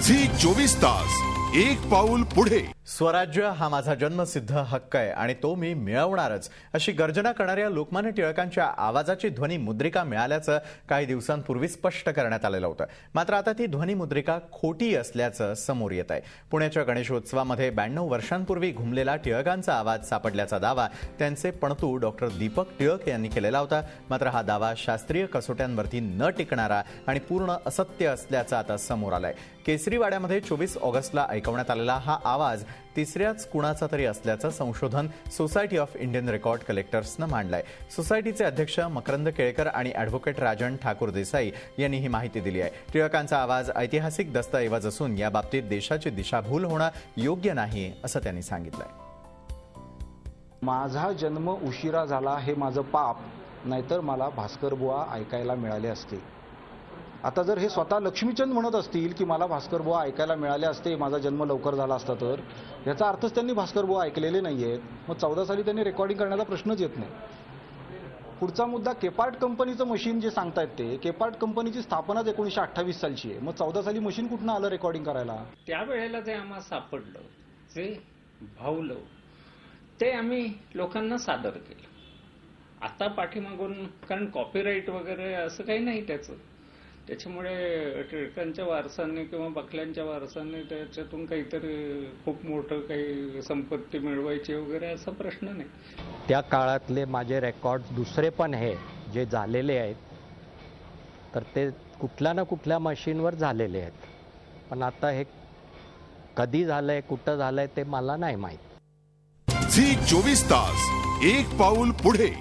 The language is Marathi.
झी 24 तास एक पाऊल पुढे। स्वराज्य हा माझा जन्मसिद्ध हक्क आहे आणि तो मी मिळवणारच अशी गर्जना करणाऱ्या लोकमान्य टिळकांच्या आवाजाची ध्वनी मुद्रिका मिळाल्याचं काही दिवसांपूर्वी स्पष्ट करण्यात आलेलं होतं। मात्र आता ती ध्वनी मुद्रिका खोटी असल्याचं समोर येत आहे। पुण्याच्या गणेशोत्सवामध्ये 92 वर्षांपूर्वी घुमलेला टिळकांचा आवाज सापडल्याचा दावा त्यांचे पणतू डॉक्टर दीपक टिळक यांनी केलेला होता। मात्र हा दावा शास्त्रीय कसोट्यांवरती न टिकणारा आणि पूर्ण असत्य असल्याचं आता समोर आलंय। केसरीवाड्यामध्ये 24 ऑगस्टला ऐकवण्यात आलेला हा आवाज तिसऱ्याच कुणाचा तरी असल्याचं संशोधन सोसायटी ऑफ इंडियन रेकॉर्ड कलेक्टर्सनं मांडलंय। सोसायटीचे अध्यक्ष मकरंद केळकर आणि ॲडव्होकेट राजन ठाकूर देसाई यांनी ही माहिती दिली आहे। टिळकांचा आवाज ऐतिहासिक दस्तऐवज असून या बाबतीत देशाची दिशाभूल होणं योग्य नाही असं त्यांनी सांगितलंय। माझा जन्म उशिरा झाला हे माझं पाप, नाहीतर मला भास्कर बुवा ऐकायला मिळाले असते। आता जर हे स्वतः लक्ष्मीचंद म्हणत असतील की मला भास्कर बुवा ऐकायला मिळाले असते, माझा जन्म लवकर झाला असता, तर याचा अर्थच त्यांनी भास्कर बुवा ऐकलेले नाहीयेत। मग 14 साली त्यांनी रेकॉर्डिंग करण्याचा प्रश्नच येत नाही। पुढचा मुद्दा, केपार्ट कंपनीचं मशीन जे सांगतायत ते केपार्ट कंपनीची स्थापनाच 1928 सालची आहे। मग 14 साली मशीन कुठनं आलं रेकॉर्डिंग करायला? त्यावेळेला जे आम्हाला सापडलं, जे भावलं, ते आम्ही लोकांना सादर केलं। आता पाठीमागून, कारण कॉपीराईट वगैरे असं काही नाही त्याच्यामुळे टिळकांच्या वारसाने किंवा बखल्यांच्या वारसाने त्याच्यातून काहीतरी खूप मोठं काही संपत्ती मिळवायची वगैरे असा प्रश्न नाही। त्या काळातले माझे रेकॉर्ड दुसरे पण आहे जे झालेले आहेत, तर ते कुठल्या ना कुठल्या मशीनवर झालेले आहेत। पण आता हे कधी झालंय, कुठं झालंय ते मला नाही माहित। झी 24 तास एक पाऊल पुढे।